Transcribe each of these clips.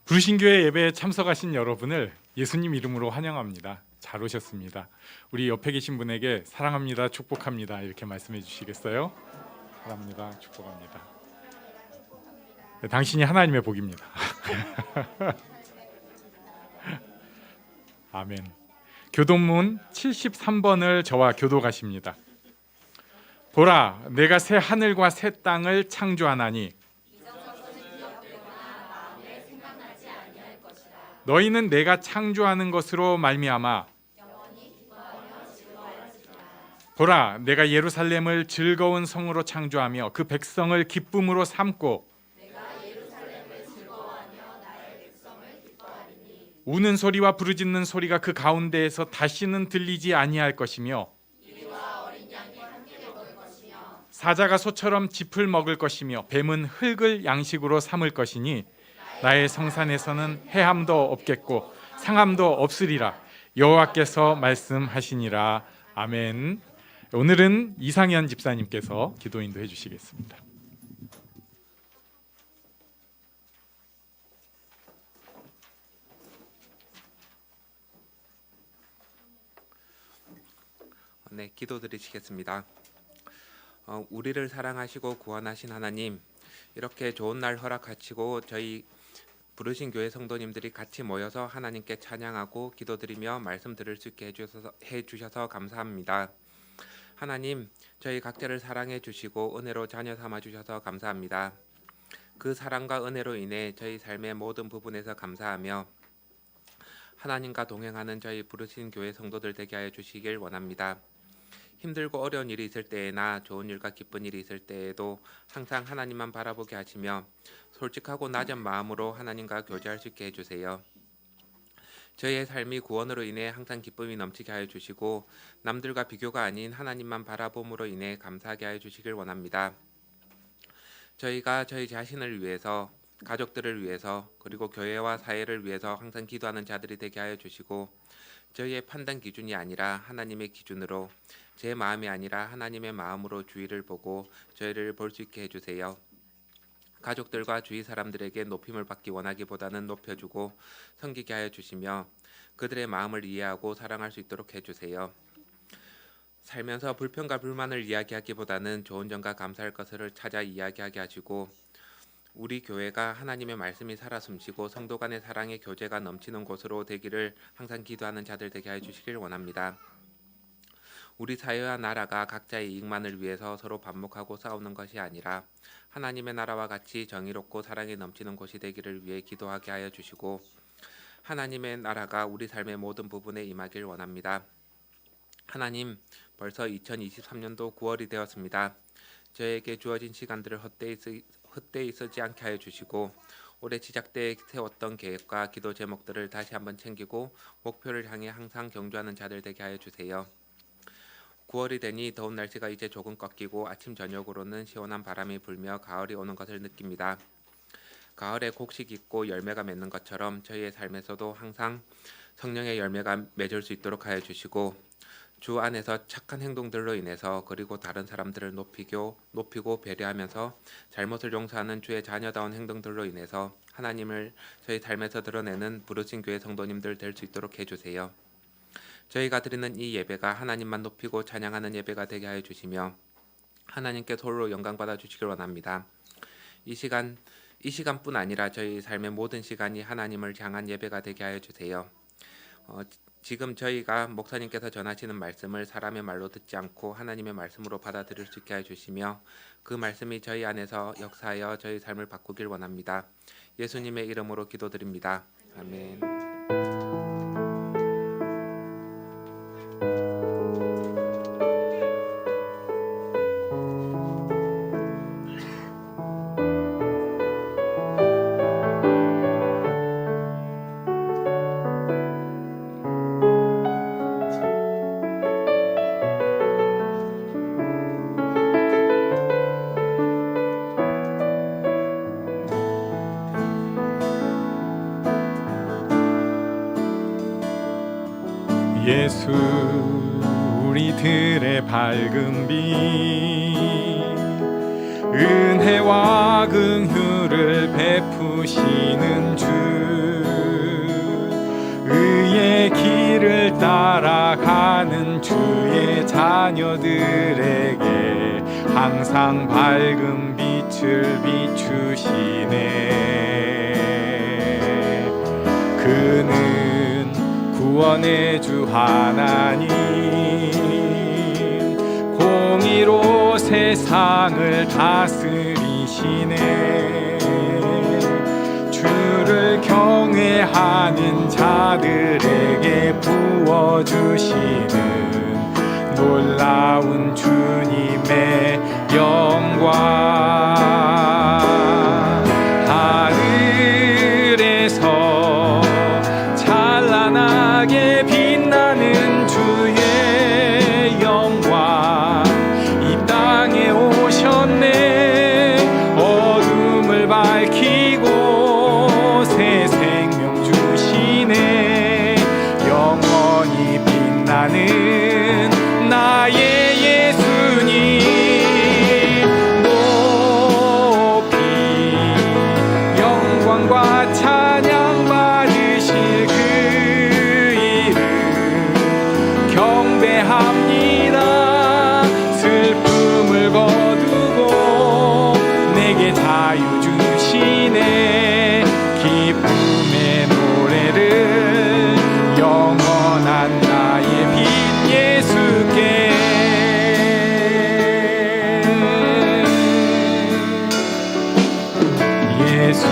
부르신교회 예배에 참석하신 여러분을 예수님 이름으로 환영합니다. 잘 오셨습니다. 우리 옆에 계신 분에게 사랑합니다, 축복합니다 이렇게 말씀해 주시겠어요? 사랑합니다, 축복합니다. 네, 당신이 하나님의 복입니다. 아멘. 교도문 73번을 저와 교도가십니다. 보라, 내가 새 하늘과 새 땅을 창조하나니 너희는 내가 창조하는 것으로 말미암아 보라, 내가 예루살렘을 즐거운 성으로 창조하며 그 백성을 기쁨으로 삼고 우는 소리와 부르짖는 소리가 그 가운데에서 다시는 들리지 아니할 것이며 사자가 소처럼 짚을 먹을 것이며 뱀은 흙을 양식으로 삼을 것이니 나의 성산에서는 해함도 없겠고 상함도 없으리라 여호와께서 말씀하시니라. 아멘. 오늘은 이상현 집사님께서 기도 인도해 주시겠습니다. 네, 기도드리시겠습니다. 우리를 사랑하시고 구원하신 하나님, 이렇게 좋은 날 허락하시고 저희 부르신 교회 성도님들이 같이 모여서 하나님께 찬양하고 기도드리며 말씀 들을 수 있게 해주셔서 감사합니다. 하나님, 저희 각자를 사랑해 주시고 은혜로 자녀 삼아 주셔서 감사합니다. 그 사랑과 은혜로 인해 저희 삶의 모든 부분에서 감사하며 하나님과 동행하는 저희 부르신 교회 성도들 되게 하여 주시길 원합니다. 힘들고 어려운 일이 있을 때에나 좋은 일과 기쁜 일이 있을 때에도 항상 하나님만 바라보게 하시며 솔직하고 낮은 마음으로 하나님과 교제할 수 있게 해주세요. 저희의 삶이 구원으로 인해 항상 기쁨이 넘치게 하여 주시고 남들과 비교가 아닌 하나님만 바라봄으로 인해 감사하게 하여 주시길 원합니다. 저희가 저희 자신을 위해서, 가족들을 위해서, 그리고 교회와 사회를 위해서 항상 기도하는 자들이 되게 하여 주시고 저희의 판단 기준이 아니라 하나님의 기준으로, 제 마음이 아니라 하나님의 마음으로 주위를 보고 저희를 볼 수 있게 해주세요. 가족들과 주위 사람들에게 높임을 받기 원하기보다는 높여주고 섬기게 하여 주시며 그들의 마음을 이해하고 사랑할 수 있도록 해주세요. 살면서 불평과 불만을 이야기하기보다는 좋은 점과 감사할 것을 찾아 이야기하게 하시고 우리 교회가 하나님의 말씀이 살아 숨쉬고 성도 간의 사랑의 교제가 넘치는 곳으로 되기를 항상 기도하는 자들 되게 해주시길 원합니다. 우리 사회와 나라가 각자의 이익만을 위해서 서로 반목하고 싸우는 것이 아니라 하나님의 나라와 같이 정의롭고 사랑이 넘치는 곳이 되기를 위해 기도하게 하여 주시고 하나님의 나라가 우리 삶의 모든 부분에 임하길 원합니다. 하나님, 벌써 2023년도 9월이 되었습니다. 저에게 주어진 시간들을 헛되이 쓰지 않게 하여 주시고 올해 시작 때 세웠던 계획과 기도 제목들을 다시 한번 챙기고 목표를 향해 항상 경주하는 자들 되게 하여 주세요. 9월이 되니 더운 날씨가 이제 조금 꺾이고 아침 저녁으로는 시원한 바람이 불며 가을이 오는 것을 느낍니다. 가을에 곡식 있고 열매가 맺는 것처럼 저희의 삶에서도 항상 성령의 열매가 맺을 수 있도록 하여 주시고 주 안에서 착한 행동들로 인해서 그리고 다른 사람들을 높이고 배려하면서 잘못을 용서하는 주의 자녀다운 행동들로 인해서 하나님을 저희 삶에서 드러내는 부르신 교회 성도님들 될 수 있도록 해주세요. 저희가 드리는 이 예배가 하나님만 높이고 찬양하는 예배가 되게 하여 주시며 하나님께 홀로 영광받아 주시길 원합니다. 이 시간뿐 아니라 저희 삶의 모든 시간이 하나님을 향한 예배가 되게 하여 주세요. 지금 저희가 목사님께서 전하시는 말씀을 사람의 말로 듣지 않고 하나님의 말씀으로 받아들일 수 있게 해주시며 그 말씀이 저희 안에서 역사하여 저희 삶을 바꾸길 원합니다. 예수님의 이름으로 기도드립니다. 아멘. 예수 우리들의 밝은 빛 은혜와 긍휼을 베푸시는 주 경외하는 주의 자녀들에게 항상 밝은 빛을 비추시네. 그는 구원의 주 하나님, 공의로 세상을 다스리시네. 주를 경외하는 자들에게 부어주시는 놀라운 주님의 영광. 하늘에서 찬란하게 빛나는 주의 영광 이 땅에 오셨네. 어둠을 밝히고 새 생명 주시네. 영원히 빛나는 나의 예수님 높이 영광과 찬양 받으실 그 이름 경배합니다. 슬픔을 거두고 내게 자유 주시네. 기쁨의 노래를 영원한 나의 빛 예수께. 예수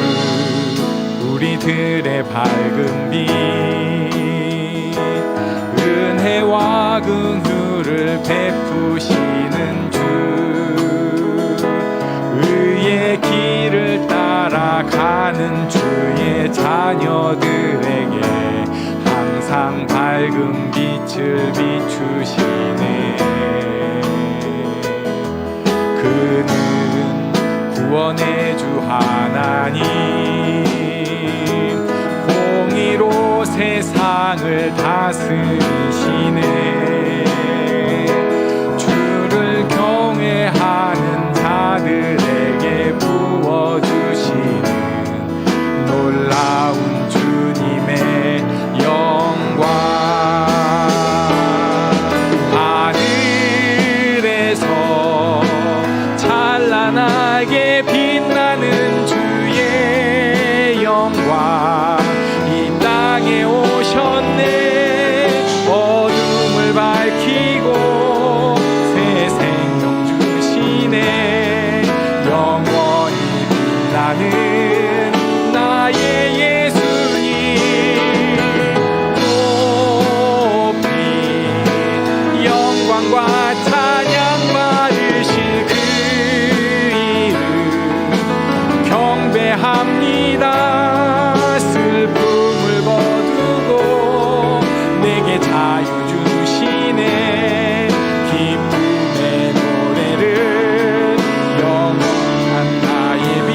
우리들의 밝은 빛, 은혜와 긍휼을 베푸시는 주, 의의 길을 따라가는 주의 자녀들에게 항상 밝은 빛을 비추시네. 그는 구원의 주 하나님, 공의로 세상을 다스리시네. 주를 경외하는 자들에게 부어주시는 놀라운 주님의 영광. 하늘에서 찬란하게 빛나는 주의 영광 이 땅에 오셨네. 어둠을 밝히고 새 생명 주시네. 영원히 빛나는 나의 예수님 높이 영광과 찬양 받으실 그 이름 경배합니다. 슬픔을 거두고 내게 자유 주시네. 기쁨의 노래를 영원한 나의 빛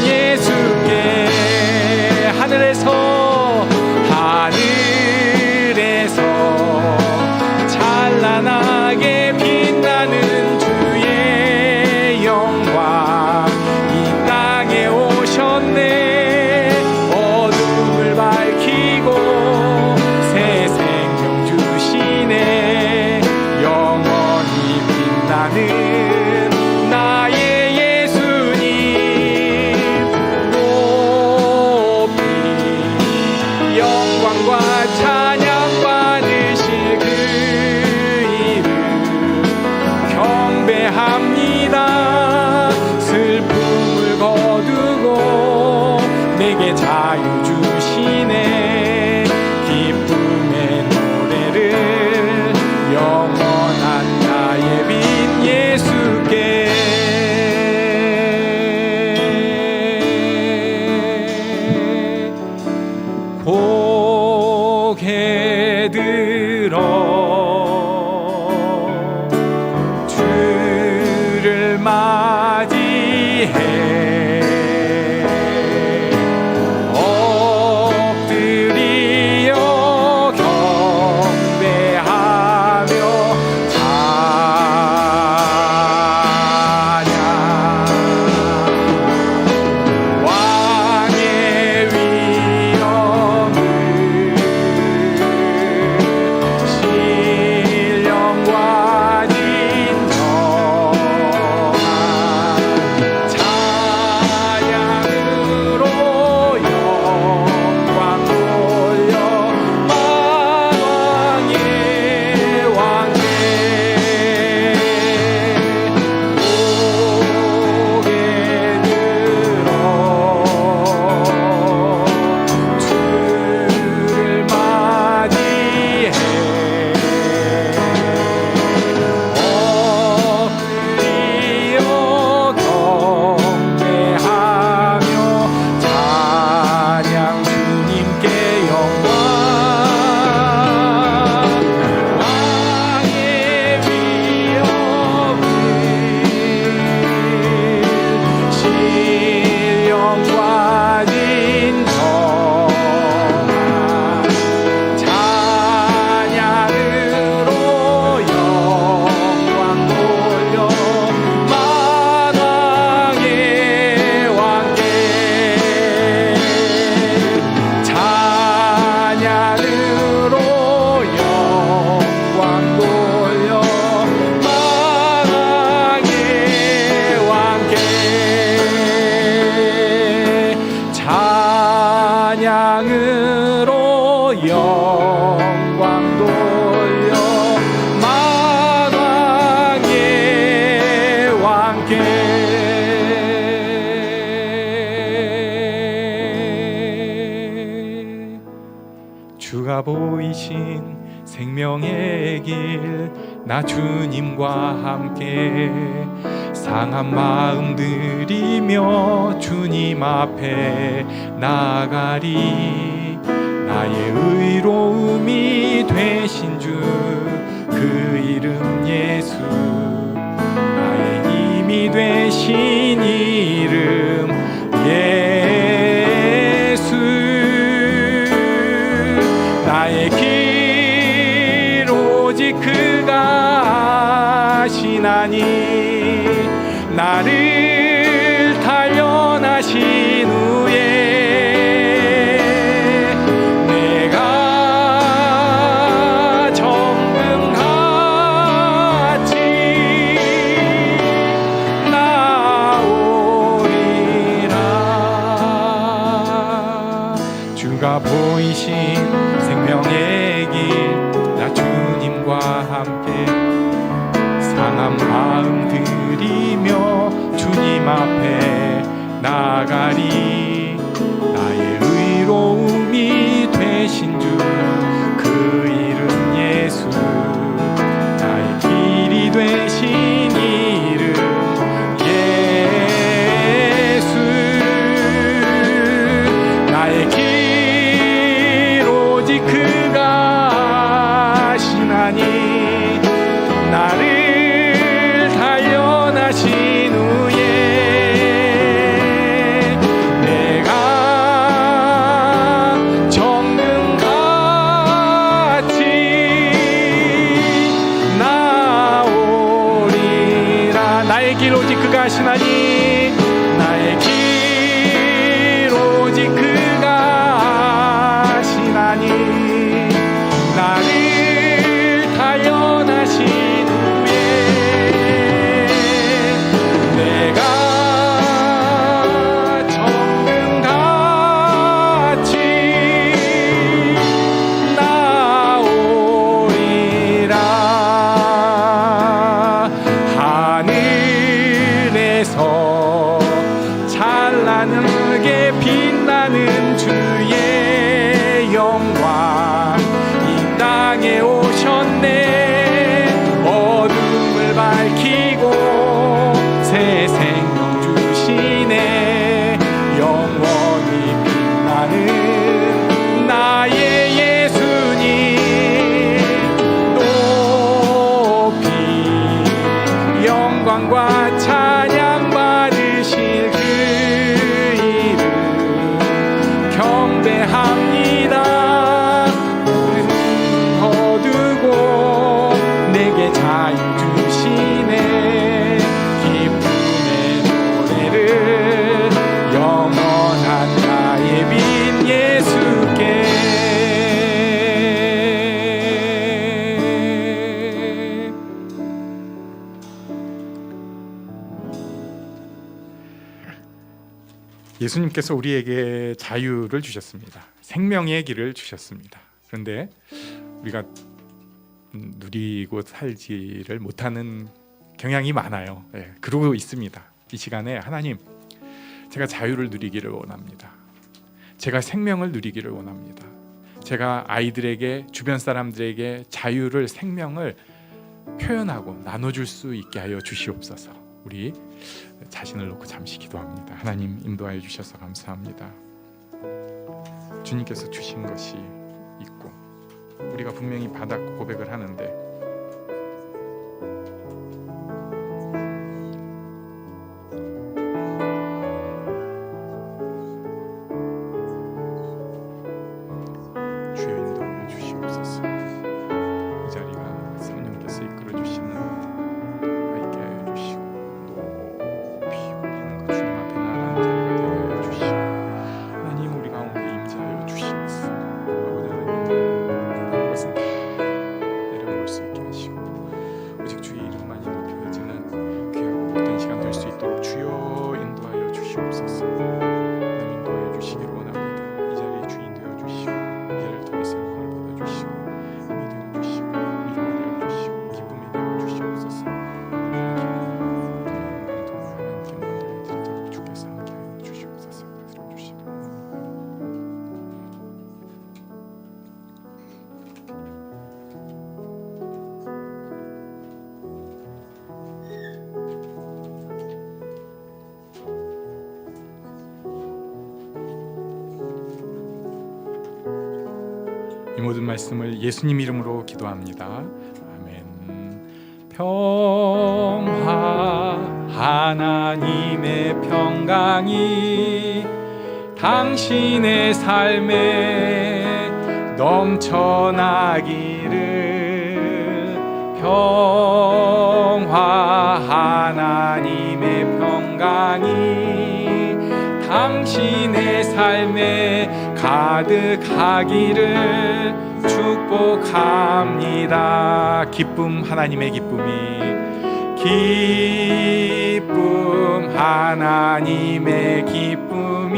예수께. 하늘에서 찬란하게 빛나는 주의 영광 이 땅에 오셨네. 어둠을 밝히고 새 생명 주시네. 영원히 빛나는 나의 예수님 높이 영광과 찬양 받으실 그 이름 경배합니다. 슬픔을 거두고 내게 자유 주시네. 기쁨의 노래를 영원한 나의 빛 예수께. 고개 들어 주를 맞이해 엎드리어 경배하며 찬양. 왕의 위엄을 찬양으로 영광 돌려 만왕의 왕께 주가 보이신 생명의 길 나 주님과 함께 상한 마음 들이며 주님 앞에 나가리. 나의 의로움이 되신 주 그 이름 예수, 나의 힘이 되신 이름 예수. 나의 길 오직 그가 아시나니 나를 단련하신 후에 내가 정금같이 나오리라. 주가 보이신 생명의 길 나 주님과 함께 상한 마음 들이며 주님 앞에 나가리. 나의 의로움이 되신 주 그 이름 예수, 나의 길이 되신 이름 예수. 나의 길 오직 그가 아시나니 나를 단련하신 후에 내가 정금같이 나오리라. 나의 길 오직 그가 아시나니 나의 길 오직 그가 아시나니 나를 단련하신 후에 내가 정금같이 나오리라. 하늘에서 찬란하게 빛나는 주의 영광 이 땅에 오셨네. 어둠을 밝히고 새 생명 주시네. 영원히 빛나는 나의 예수님 높이 영광과 찬양 받으실 그 이름 경배합니다. 거두고 내게 자유 주시네. 기쁨의 노래를 영원한 나의 빈 예수께. 예수님께서 우리에게 자유를 주셨습니다. 생명의 길을 주셨습니다. 그런데 우리가 누리고 살지를 못하는 경향이 많아요. 그러고 있습니다. 이 시간에 하나님, 제가 자유를 누리기를 원합니다. 제가 생명을 누리기를 원합니다. 제가 아이들에게, 주변 사람들에게 자유를, 생명을 표현하고 나눠줄 수 있게 하여 주시옵소서. 우리 자신을 놓고 잠시 기도합니다. 하나님, 인도하여 주셔서 감사합니다. 주님께서 주신 것이 있고 우리가 분명히 받았고 고백을 하는데 주여 인도하여 주시옵소서. 이 자리가 성령께서 이끌어 주시는 있게 해주시고 높이 올리는 것 주님 앞에 나아가는 자리가 되게 하여 주시고 하나님 우리 가운데 임재하여 주시옵소서. 아버지 하나님, 모든 것은 내려놓을 수 이 모든 말씀을 예수님 이름으로 기도합니다. 아멘. 평화, 하나님의 평강이 당신의 삶에 넘쳐나기를. 평화, 하나님의 평강이 당신의 삶에 가득하기를 축복합니다. 기쁨, 하나님의 기쁨, 하나님의 기쁨이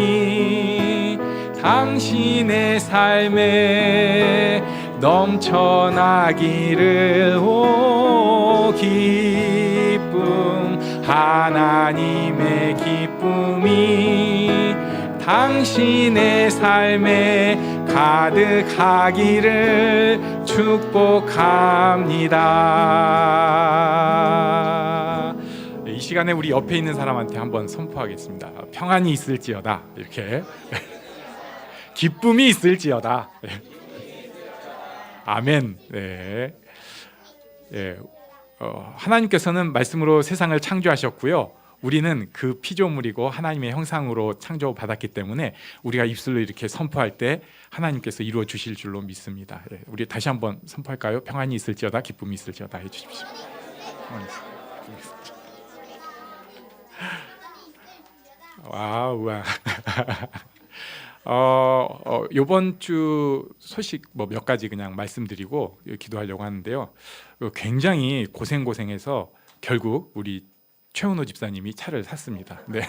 당신의 삶에 넘쳐나기를. 오 기쁨, 하나님의 기쁨이 당신의 삶에 가득하기를 축복합니다. 이 시간에 우리 옆에 있는 사람한테 한번 선포하겠습니다. 평안이 있을지어다. 이렇게 기쁨이 있을지어다. 아멘. 네. 네. 하나님께서는 말씀으로 세상을 창조하셨고요. 우리는 그 피조물이고 하나님의 형상으로 창조받았기 때문에 우리가 입술로 이렇게 선포할 때 하나님께서 이루어 주실 줄로 믿습니다. 네. 우리 다시 한번 선포할까요? 평안이 있을지어다, 기쁨이 있을지어다 해주십시오. 와우. 이번 주 소식 몇 가지 그냥 말씀드리고 기도하려고 하는데요. 굉장히 고생해서 결국 우리 최은호 집사님이 차를 샀습니다. 네.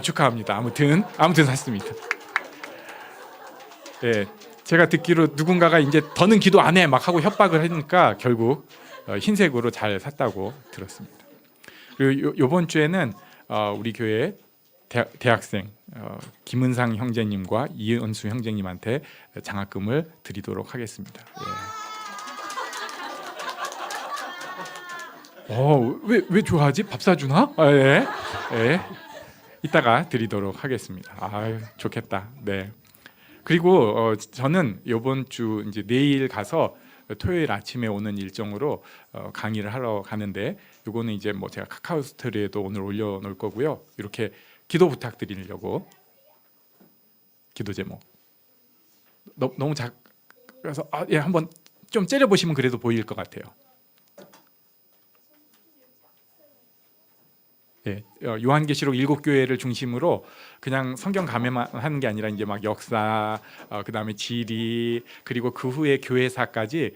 축하합니다. 아무튼 샀습니다. 네, 제가 듣기로 누군가가 이제 더는 기도 안 해 막 하고 협박을 하니까 결국 흰색으로 잘 샀다고 들었습니다. 그리고 이번 주에는 우리 교회 대학생 김은상 형제님과 이은수 형제님한테 장학금을 드리도록 하겠습니다. 예. 왜 좋아하지? 밥 사주나? 예. 이따가 드리도록 하겠습니다. 좋겠다. 네. 그리고 저는 이번 주 이제 내일 가서 토요일 아침에 오는 일정으로 강의를 하러 가는데, 이거는 이제 뭐 제가 카카오 스토리에도 오늘 올려놓을 거고요. 이렇게 기도 부탁드리려고. 기도 제목 너무 작아서 한번 좀 째려보시면 그래도 보일 것 같아요. 예, 요한계시록 7교회를 중심으로 그냥 성경 감회만 하는 게 아니라 이제 막 역사, 그다음에 지리, 그리고 그 후에 교회사까지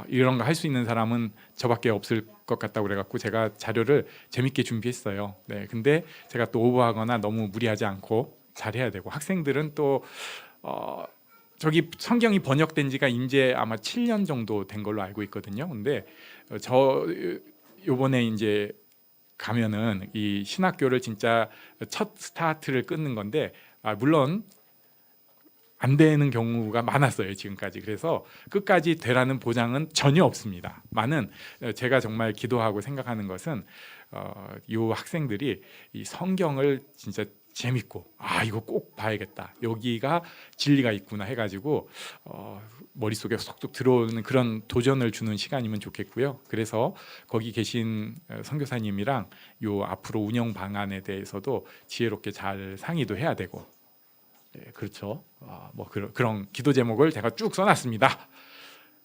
이런 거 할 수 있는 사람은 저밖에 없을 것 같다고 그래갖고 제가 자료를 재밌게 준비했어요. 네, 근데 제가 또 오버하거나 너무 무리하지 않고 잘해야 되고, 학생들은 또 저기 성경이 번역된 지가 이제 아마 7년 정도 된 걸로 알고 있거든요. 근데 저 요번에 이제 가면은 이 신학교를 진짜 첫 스타트를 끊는 건데, 물론 안 되는 경우가 많았어요 지금까지. 그래서 끝까지 되라는 보장은 전혀 없습니다. 많은 제가 정말 기도하고 생각하는 것은 이 학생들이 이 성경을 진짜 재밌고 이거 꼭 봐야겠다, 여기가 진리가 있구나 해가지고 머릿속에 쏙쏙 들어오는 그런 도전을 주는 시간이면 좋겠고요. 그래서 거기 계신 선교사님이랑 요 앞으로 운영 방안에 대해서도 지혜롭게 잘 상의도 해야 되고, 그렇죠. 그런 기도 제목을 제가 쭉 써놨습니다.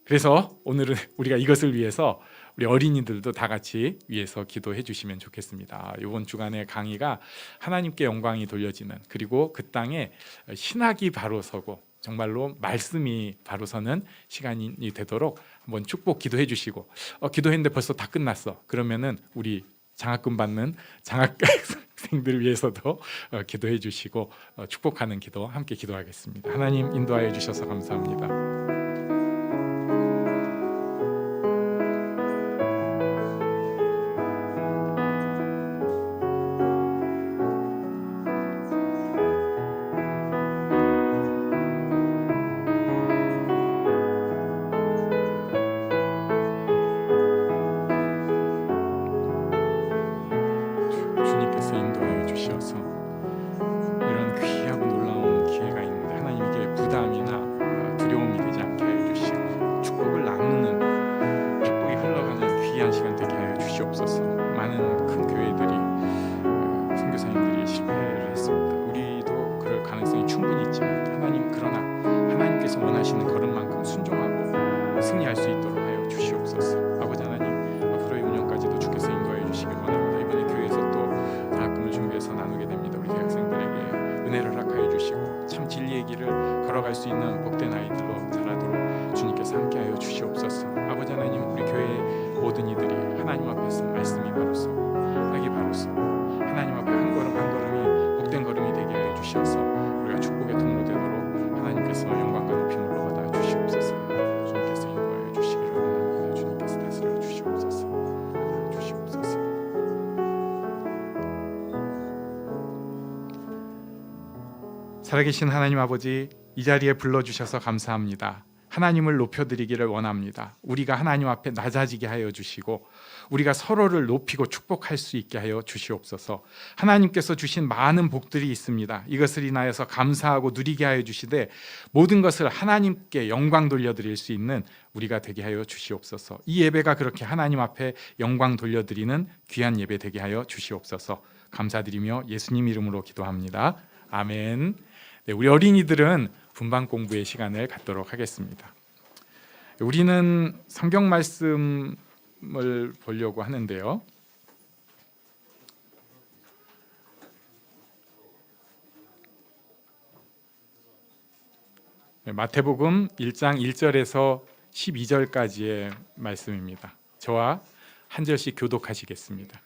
그래서 오늘은 우리가 이것을 위해서 우리 어린이들도 다 같이 위해서 기도해 주시면 좋겠습니다. 이번 주간의 강의가 하나님께 영광이 돌려지는, 그리고 그 땅에 신학이 바로 서고 정말로 말씀이 바로 서는 시간이 되도록 한번 축복 기도해 주시고, 기도했는데 벌써 다 끝났어. 그러면은 우리 장학금 받는 장학생들을 위해서도 기도해 주시고 축복하는 기도 함께 기도하겠습니다. 하나님 인도하여 주셔서 감사합니다. 주님께서 인도하여 주셔서 이런 귀하고 놀라운 기회가 있는데, 하나님 이게 부담이나 있지만 하나님, 그러나 하나님께서 원하시는 걸음만큼 순종하고 승리할 수 있도록 하여 주시옵소서. 아버지 하나님, 앞으로의 운영까지도 주께서 인도하여 주시길 원합니다. 이번에 교회에서 또 장학금을 준비해서 나누게 됩니다. 우리 대학생들에게 은혜를 허락하여 주시고 참 진리의 길을 걸어갈 수 있는 복된 아이들로 자라도록 주님께서 함께하여 주시옵소서. 아버지 하나님, 우리 교회의 모든 이들이 하나님 앞에서 말씀이 바로 서고 악이 바로 서고 하나님 앞에 한 걸음 한 걸음이 복된 걸음이 되게 하여 주셔서 우리가 축복의 통로 되도록 하나님께서 영광과 높임을 받아 주시옵소서. 주님께서 인도하여 주시기를 원합니다. 주님께서 다스려 주시옵소서. 주시옵소서. 살아계신 하나님 아버지, 이 자리에 불러주셔서 감사합니다. 하나님을 높여드리기를 원합니다. 우리가 하나님 앞에 낮아지게 하여 주시고 우리가 서로를 높이고 축복할 수 있게 하여 주시옵소서. 하나님께서 주신 많은 복들이 있습니다. 이것을 인하여서 감사하고 누리게 하여 주시되 모든 것을 하나님께 영광 돌려드릴 수 있는 우리가 되게 하여 주시옵소서. 이 예배가 그렇게 하나님 앞에 영광 돌려드리는 귀한 예배 되게 하여 주시옵소서. 감사드리며 예수님 이름으로 기도합니다. 아멘. 네, 우리 어린이들은 분반 공부의 시간을 갖도록 하겠습니다. 우리는 성경 말씀을 보려고 하는데요. 마태복음 1장 1절에서 12절까지의 말씀입니다. 저와 한 절씩 교독하시겠습니다.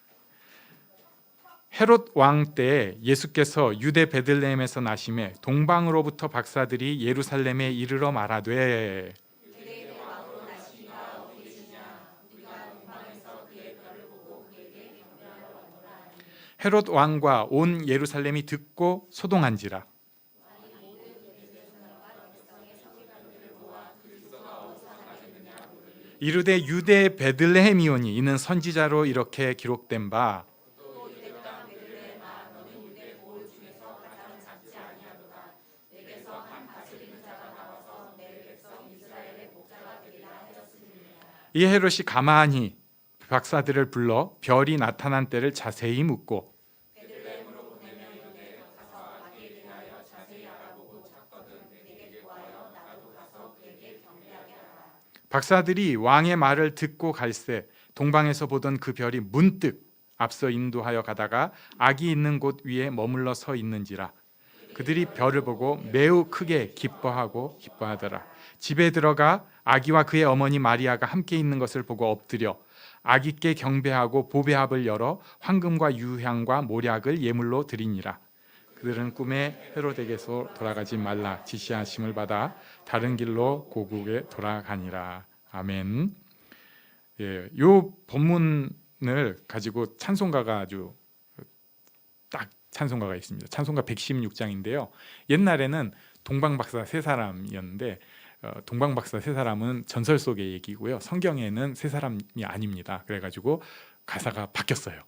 헤롯 왕 때 예수께서 유대 베들레헴에서 나심에 동방으로부터 박사들이 예루살렘에 이르러 말하되 헤롯 왕과 온 예루살렘이 듣고 소동한지라. 이르되 유대 베들레헴이오니 이는 선지자로 이렇게 기록된 바 이 헤롯이 가만히 박사들을 불러 별이 나타난 때를 자세히 묻고 박사들이 왕의 말을 듣고 갈새 동방에서 보던 그 별이 문득 앞서 인도하여 가다가 아기 있는 곳 위에 머물러 서 있는지라. 그들이 별을 보고 매우 크게 기뻐하더라. 집에 들어가 아기와 그의 어머니 마리아가 함께 있는 것을 보고 엎드려 아기께 경배하고 보배합을 열어 황금과 유향과 모략을 예물로 드리니라. 그들은 꿈에 헤롯에게서 돌아가지 말라 지시하심을 받아 다른 길로 고국에 돌아가니라. 아멘. 예, 요 본문을 가지고 찬송가가 아주 딱 찬송가가 있습니다. 찬송가 116장인데요. 옛날에는 동방박사 세 사람이었는데 동방박사 세 사람은 전설 속의 얘기고요. 성경에는 세 사람이 아닙니다. 그래가지고 가사가 바뀌었어요.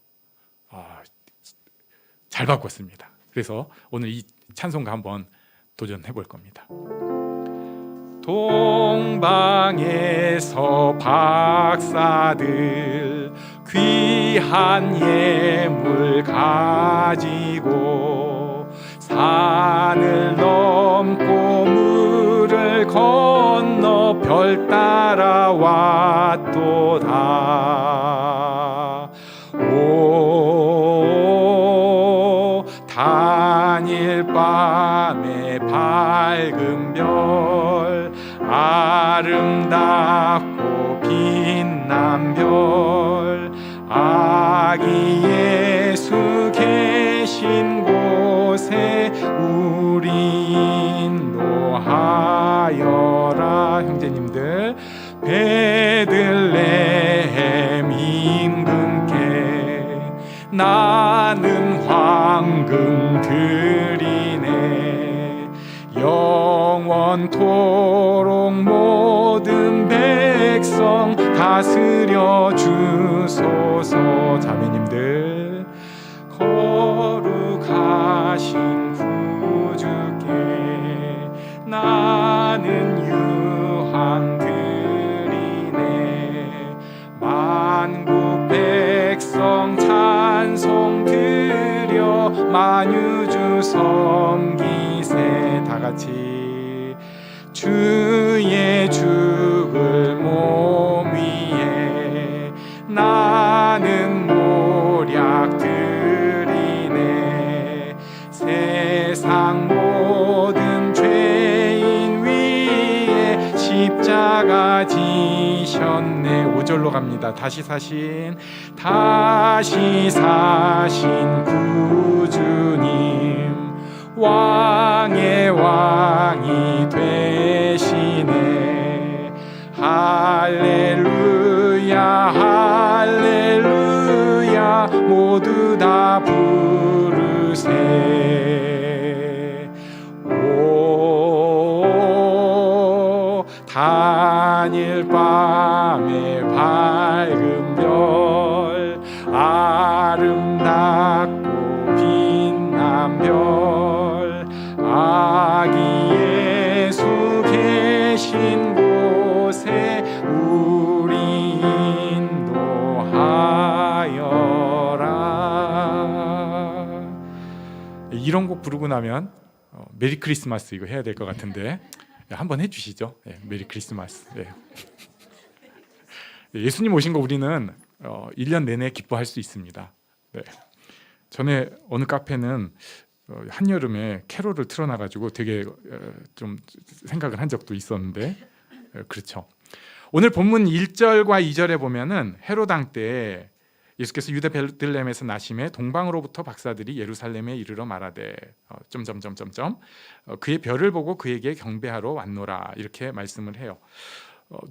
잘 바꿨습니다. 그래서 오늘 이 찬송가 한번 도전해 볼 겁니다. 동방에서 박사들 귀한 예물 가지고 산을 넘고 물을 건너 별 따라 왔도다. 오 단일 밤의 밝은 별 아름답고 빛난 별 아기 예수 계신 곳에 우리 인도하여라. 형제님들, 베들레헴 임금께 나는 황금 드리네. 영원토록 모든 백성 다스려 주소서. 자매님들, 거룩하신 구주께 나는 유향 드리네. 만국 백성 찬송 드려 만유주 섬기세. 다 같이 같이 주의 죽을 몸 위에 나는 모략드리네. 세상 모든 죄인 위에 십자가 지셨네. 5절로 갑니다. 다시 사신 구주님, 왕의 왕이 되시네. 할렐루야 할렐루야 모두 다 부르세. 오 단일 밤의 밝은 별, 아름답고 빛난 별, 아기 예수 계신 곳에 우리 인도하여라. 이런 곡 부르고 나면 메리 크리스마스 이거 해야 될 것 같은데 한번 해주시죠. 메리 크리스마스. 예수님 오신 거 우리는 1년 내내 기뻐할 수 있습니다. 전에 어느 카페는 한여름에 캐롤을 틀어놔가지고 되게 좀 생각을 한 적도 있었는데 그렇죠. 오늘 본문 1절과 2절에 보면은 헤로당 때 예수께서 유대 베들레헴에서 나심에 동방으로부터 박사들이 예루살렘에 이르러 말하되 점점점점점 그의 별을 보고 그에게 경배하러 왔노라 이렇게 말씀을 해요.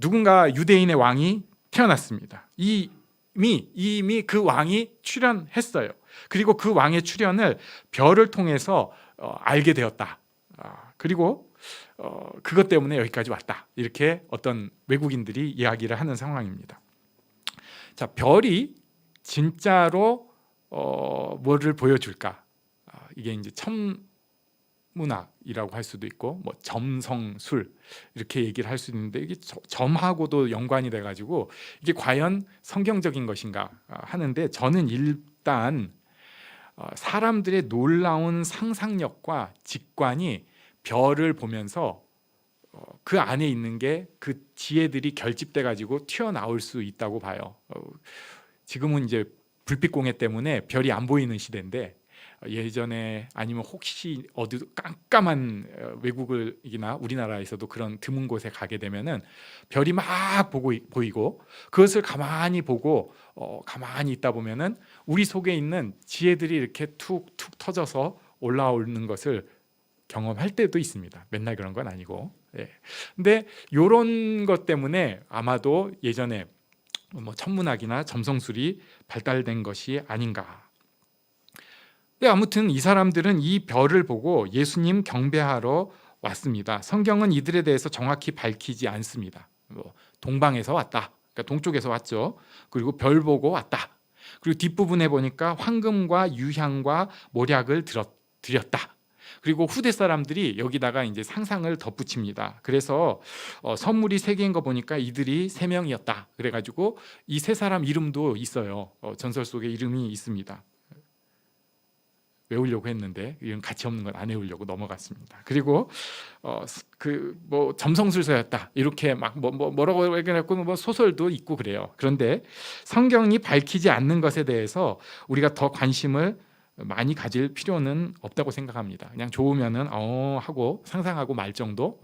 누군가 유대인의 왕이 태어났습니다. 이미 그 왕이 출현했어요. 그리고 그 왕의 출현을 별을 통해서 알게 되었다. 그리고 그것 때문에 여기까지 왔다. 이렇게 어떤 외국인들이 이야기를 하는 상황입니다. 자, 별이 진짜로 뭐를 보여줄까? 이게 이제 천문학이라고 할 수도 있고, 뭐 점성술 이렇게 얘기를 할 수 있는데 이게 점하고도 연관이 돼가지고 이게 과연 성경적인 것인가 하는데 저는 일단 사람들의 놀라운 상상력과 직관이 별을 보면서 그 안에 있는 게 그 지혜들이 결집돼 가지고 튀어나올 수 있다고 봐요. 지금은 이제 불빛공해 때문에 별이 안 보이는 시대인데 예전에 아니면 혹시 어디 깜깜한 외국이나 우리나라에서도 그런 드문 곳에 가게 되면은 별이 막 보이고 그것을 가만히 보고 가만히 있다 보면은 우리 속에 있는 지혜들이 이렇게 툭툭 터져서 올라오는 것을 경험할 때도 있습니다. 맨날 그런 건 아니고. 근데 이런 것 때문에 아마도 예전에 뭐 천문학이나 점성술이 발달된 것이 아닌가. 근데 아무튼 이 사람들은 이 별을 보고 예수님 경배하러 왔습니다. 성경은 이들에 대해서 정확히 밝히지 않습니다. 뭐 동방에서 왔다, 그러니까 동쪽에서 왔죠. 그리고 별 보고 왔다. 그리고 뒷부분에 보니까 황금과 유향과 모략을 드렸다. 그리고 후대 사람들이 여기다가 이제 상상을 덧붙입니다. 그래서 선물이 3개인 거 보니까 이들이 3명이었다. 그래가지고 이 3사람 이름도 있어요. 전설 속에 이름이 있습니다. 외우려고 했는데 이건 가치 없는 건 안 외우려고 넘어갔습니다. 그리고 그 뭐 점성술서였다 이렇게 막 뭐라고 얘기했고 뭐 소설도 있고 그래요. 그런데 성경이 밝히지 않는 것에 대해서 우리가 더 관심을 많이 가질 필요는 없다고 생각합니다. 그냥 좋으면은 하고 상상하고 말 정도.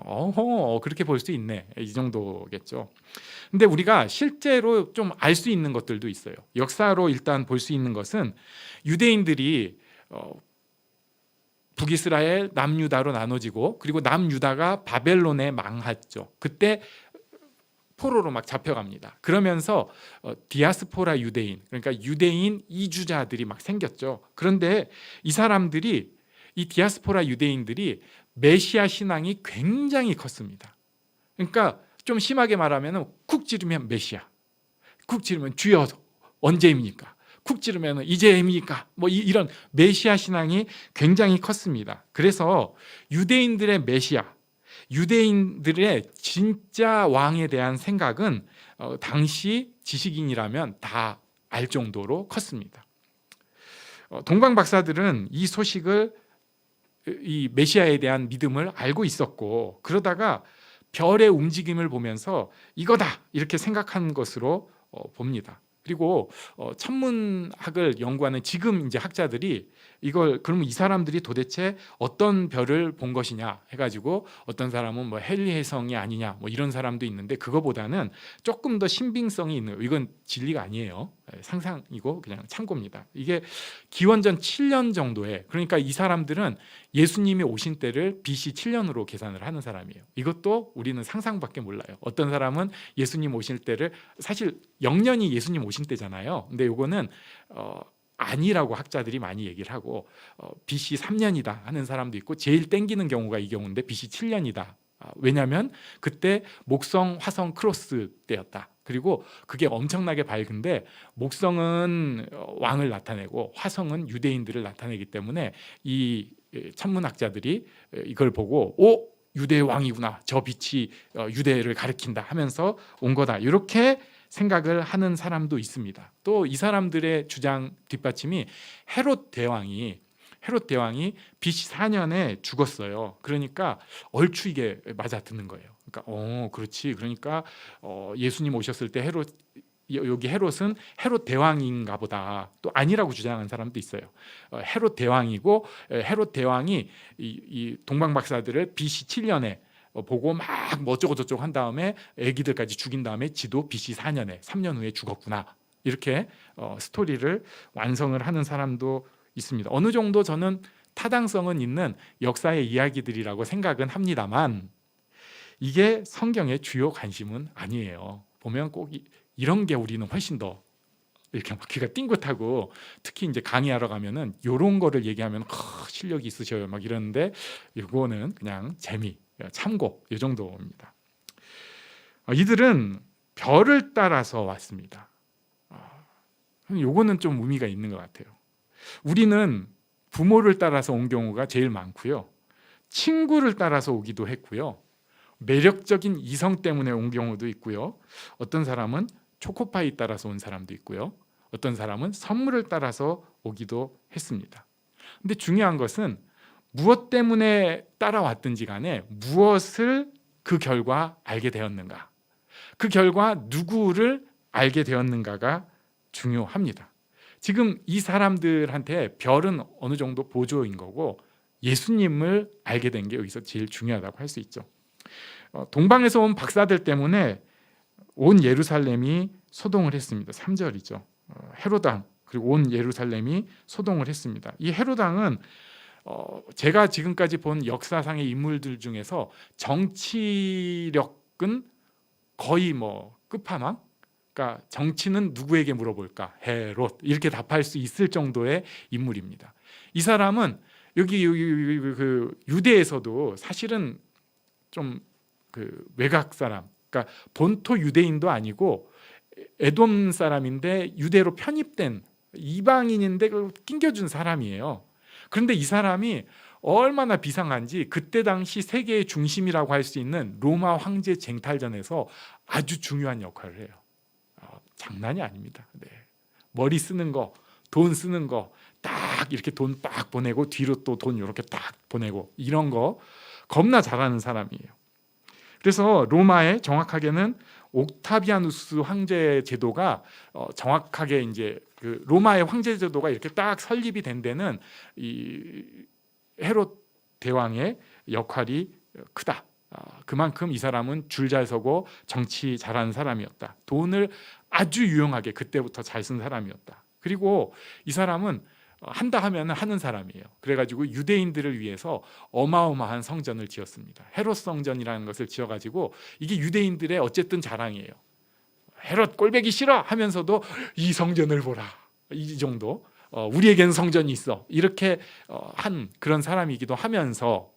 그렇게 볼 수 있네. 이 정도겠죠. 근데 우리가 실제로 좀 알 수 있는 것들도 있어요. 역사로 일단 볼 수 있는 것은 유대인들이 북이스라엘, 남유다로 나눠지고 그리고 남유다가 바벨론에 망했죠. 그때 포로로 막 잡혀갑니다. 그러면서 디아스포라 유대인, 그러니까 유대인 이주자들이 막 생겼죠. 그런데 이 사람들이, 이 디아스포라 유대인들이 메시아 신앙이 굉장히 컸습니다. 그러니까 좀 심하게 말하면 쿡 찌르면 메시아, 쿡 찌르면 주여 언제입니까? 쿡 찌르면 이제입니까? 뭐 이런 메시아 신앙이 굉장히 컸습니다. 그래서 유대인들의 메시아, 유대인들의 진짜 왕에 대한 생각은 당시 지식인이라면 다 알 정도로 컸습니다. 동방 박사들은 이 소식을 이 메시아에 대한 믿음을 알고 있었고, 그러다가 별의 움직임을 보면서 이거다 이렇게 생각한 것으로 봅니다. 그리고 천문학을 연구하는 지금 이제 학자들이 이걸 그러면 이 사람들이 도대체 어떤 별을 본 것이냐 해가지고 어떤 사람은 뭐 헨리 해성이 아니냐 뭐 이런 사람도 있는데, 그거보다는 조금 더 신빙성이 있는, 이건 진리가 아니에요. 상상이고 그냥 참고입니다. 이게 기원전 7년 정도에, 그러니까 이 사람들은 예수님이 오신 때를 BC 7년으로 계산을 하는 사람이에요. 이것도 우리는 상상밖에 몰라요. 어떤 사람은 예수님 오실 때를, 사실 0년이 예수님 오신 때잖아요. 근데 요거는 아니라고 학자들이 많이 얘기를 하고 BC 3년이다 하는 사람도 있고, 제일 땡기는 경우가 이 경우인데 BC 7년이다. 왜냐하면 그때 목성, 화성 크로스 때였다. 그리고 그게 엄청나게 밝은데 목성은 왕을 나타내고 화성은 유대인들을 나타내기 때문에 이 천문학자들이 이걸 보고 유대의 왕이구나, 저 빛이 유대를 가리킨다 하면서 온 거다, 이렇게 생각을 하는 사람도 있습니다. 또 이 사람들의 주장 뒷받침이 헤롯 대왕이 BC 4년에 죽었어요. 그러니까 얼추 이게 맞아 듣는 거예요. 그러니까 그렇지. 그러니까 예수님 오셨을 때 여기 헤롯은 헤롯 대왕인가 보다. 또 아니라고 주장하는 사람도 있어요. 헤롯 대왕이고, 헤롯 대왕이 이 동방 박사들을 BC 7년에 보고 막 뭐 어쩌고 저쩌고 한 다음에 애기들까지 죽인 다음에 지도 BC 4년에 3년 후에 죽었구나, 이렇게 스토리를 완성을 하는 사람도 있습니다. 어느 정도 저는 타당성은 있는 역사의 이야기들이라고 생각은 합니다만, 이게 성경의 주요 관심은 아니에요. 보면 꼭 이런 게 우리는 훨씬 더 이렇게 막 귀가 띵긋하고, 특히 이제 강의하러 가면은 이런 거를 얘기하면 실력이 있으셔요 막 이러는데, 이거는 그냥 재미, 참고, 이 정도입니다. 이들은 별을 따라서 왔습니다. 요거는 좀 의미가 있는 것 같아요. 우리는 부모를 따라서 온 경우가 제일 많고요, 친구를 따라서 오기도 했고요, 매력적인 이성 때문에 온 경우도 있고요, 어떤 사람은 초코파이 따라서 온 사람도 있고요, 어떤 사람은 선물을 따라서 오기도 했습니다. 근데 중요한 것은 무엇 때문에 따라왔든지 간에 무엇을 그 결과 알게 되었는가, 그 결과 누구를 알게 되었는가가 중요합니다. 지금 이 사람들한테 별은 어느 정도 보조인 거고, 예수님을 알게 된 게 여기서 제일 중요하다고 할 수 있죠. 동방에서 온 박사들 때문에 온 예루살렘이 소동을 했습니다. 3절이죠. 헤롯왕 그리고 온 예루살렘이 소동을 했습니다. 이 헤롯왕은 제가 지금까지 본 역사상의 인물들 중에서 정치력은 거의 뭐 끝판왕. 그러니까 정치는 누구에게 물어볼까? 헤롯, 이렇게 답할 수 있을 정도의 인물입니다. 이 사람은 여기 그 유대에서도 사실은 좀 그 외곽 사람, 그러니까 본토 유대인도 아니고 에돔 사람인데 유대로 편입된 이방인인데 낑겨준 사람이에요. 그런데 이 사람이 얼마나 비상한지, 그때 당시 세계의 중심이라고 할 수 있는 로마 황제 쟁탈전에서 아주 중요한 역할을 해요. 장난이 아닙니다. 네. 머리 쓰는 거, 돈 쓰는 거, 딱 이렇게 돈 딱 보내고 뒤로 또 돈 이렇게 딱 보내고, 이런 거 겁나 잘하는 사람이에요. 그래서 로마의, 정확하게는 옥타비아누스 황제 제도가 정확하게 이제 그 로마의 황제 제도가 이렇게 딱 설립이 된 데는 이 헤롯 대왕의 역할이 크다. 그만큼 이 사람은 줄 잘 서고 정치 잘하는 사람이었다. 돈을 아주 유용하게 그때부터 잘 쓴 사람이었다. 그리고 이 사람은 한다 하면 하는 사람이에요. 그래가지고 유대인들을 위해서 어마어마한 성전을 지었습니다. 헤롯 성전이라는 것을 지어가지고, 이게 유대인들의 어쨌든 자랑이에요. 헤롯 꼴배기 싫어 하면서도 이 성전을 보라, 이 정도, 우리에겐 성전이 있어, 이렇게 한 그런 사람이기도 하면서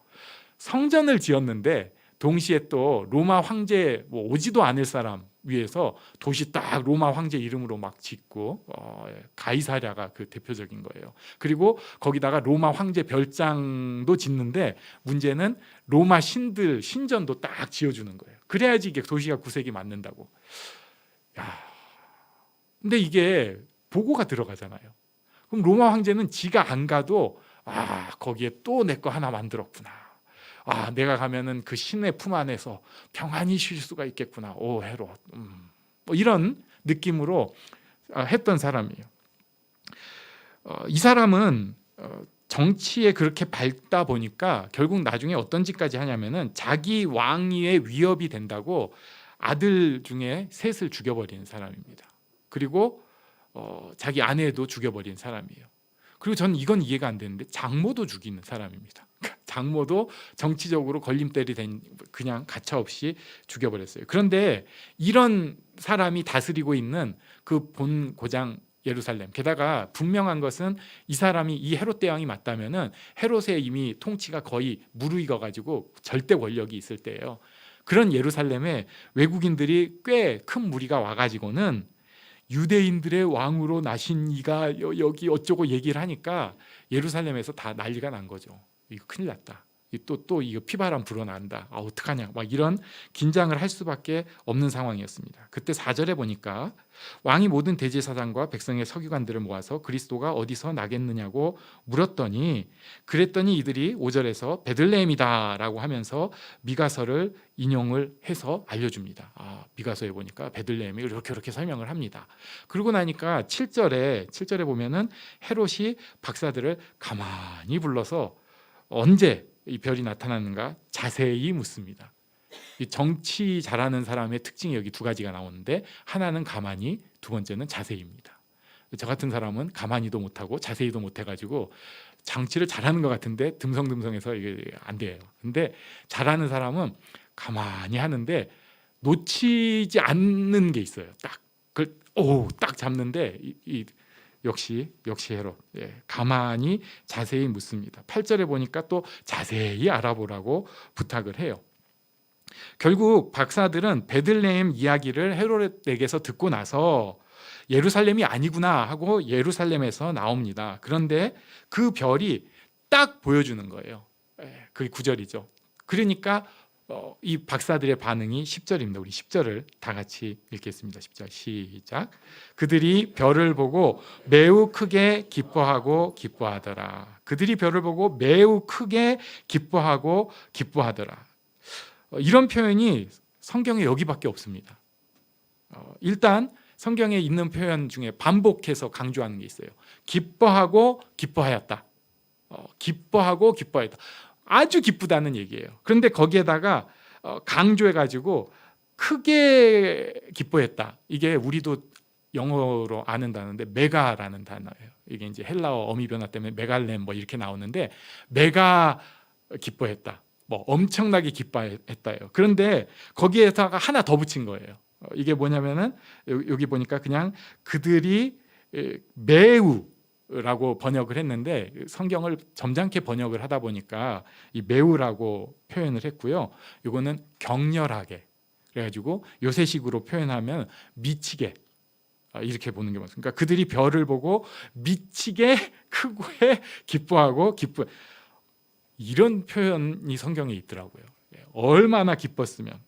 성전을 지었는데, 동시에 또 로마 황제 오지도 않을 사람 위해서 도시 딱 로마 황제 이름으로 막 짓고, 가이사랴가 그 대표적인 거예요. 그리고 거기다가 로마 황제 별장도 짓는데, 문제는 로마 신들 신전도 딱 지어주는 거예요. 그래야지 이게 도시가 구색이 맞는다고. 근데 이게 보고가 들어가잖아요. 그럼 로마 황제는 지가 안 가도 거기에 또 내 거 하나 만들었구나. 내가 가면은 그 신의 품 안에서 평안히 쉴 수가 있겠구나. 오 헤롯. 뭐 이런 느낌으로 했던 사람이에요. 이 사람은 정치에 그렇게 밝다 보니까 결국 나중에 어떤 짓까지 하냐면은 자기 왕위의 위협이 된다고 아들 중에 셋을 죽여버리는 사람입니다. 그리고 자기 아내도 죽여버린 사람이에요. 그리고 전 이건 이해가 안 되는데 장모도 죽이는 사람입니다. 장모도 정치적으로 걸림돌이 된 그냥 가차없이 죽여버렸어요. 그런데 이런 사람이 다스리고 있는 그 본 고장 예루살렘, 게다가 분명한 것은 이 사람이 이 헤롯 대왕이 맞다면은 헤롯의 이미 통치가 거의 무르익어 가지고 절대 권력이 있을 때예요. 그런 예루살렘에 외국인들이 꽤 큰 무리가 와가지고는 유대인들의 왕으로 나신 이가 여기 어쩌고 얘기를 하니까 예루살렘에서 다 난리가 난 거죠. 이거 큰일 났다. 또 이거 피바람 불어난다. 어떡하냐. 막 이런 긴장을 할 수밖에 없는 상황이었습니다. 그때 4절에 보니까 왕이 모든 대제사장과 백성의 서기관들을 모아서 그리스도가 어디서 나겠느냐고 물었더니 그랬더니 이들이 5절에서 베들레헴이다라고 하면서 미가서를 인용을 해서 알려줍니다. 미가서에 보니까 베들레헴이 이렇게 설명을 합니다. 그러고 나니까 7절에 보면은 헤롯이 박사들을 가만히 불러서 언제 이 별이 나타나는가 자세히 묻습니다. 이 정치 잘하는 사람의 특징이 여기 두 가지가 나오는데 하나는 가만히, 두 번째는 자세히입니다. 저 같은 사람은 가만히도 못하고 자세히도 못해가지고 정치를 잘하는 것 같은데 듬성듬성해서 이게 안 돼요. 근데 잘하는 사람은 가만히 하는데 놓치지 않는 게 있어요. 딱 잡는데 역시 헤롯. 가만히 자세히 묻습니다. 8절에 보니까 또 자세히 알아보라고 부탁을 해요. 결국 박사들은 베들레헴 이야기를 헤롯에게서 듣고 나서 예루살렘이 아니구나 하고 예루살렘에서 나옵니다. 그런데 그 별이 딱 보여주는 거예요. 그게 9절이죠. 그러니까 이 박사들의 반응이 10절입니다. 우리 10절을 다 같이 읽겠습니다. 10절 시작. 그들이 별을 보고 매우 크게 기뻐하더라. 그들이 별을 보고 매우 크게 기뻐하더라. 이런 표현이 성경에 여기밖에 없습니다. 일단 성경에 있는 표현 중에 반복해서 강조하는 게 있어요. 기뻐하였다. 아주 기쁘다는 얘기예요. 그런데 거기에다가 강조해가지고 크게 기뻐했다. 이게 우리도 영어로 아는 단어인데 메가라는 단어예요. 이게 이제 헬라어 어미 변화 때문에 메갈렘 뭐 이렇게 나오는데 메가 기뻐했다. 뭐 엄청나게 기뻐했다요. 그런데 거기에다가 하나 더 붙인 거예요. 이게 뭐냐면은 여기 보니까 그냥 그들이 매우 라고 번역을 했는데 성경을 점잖게 번역을 하다 보니까 이 매우라고 표현을 했고요. 이거는 격렬하게 그래가지고 요새식으로 표현하면 미치게 이렇게 보는 게 맞습니다. 그러니까 그들이 별을 보고 미치게 크게 기뻐하고 이런 표현이 성경에 있더라고요. 얼마나 기뻤으면.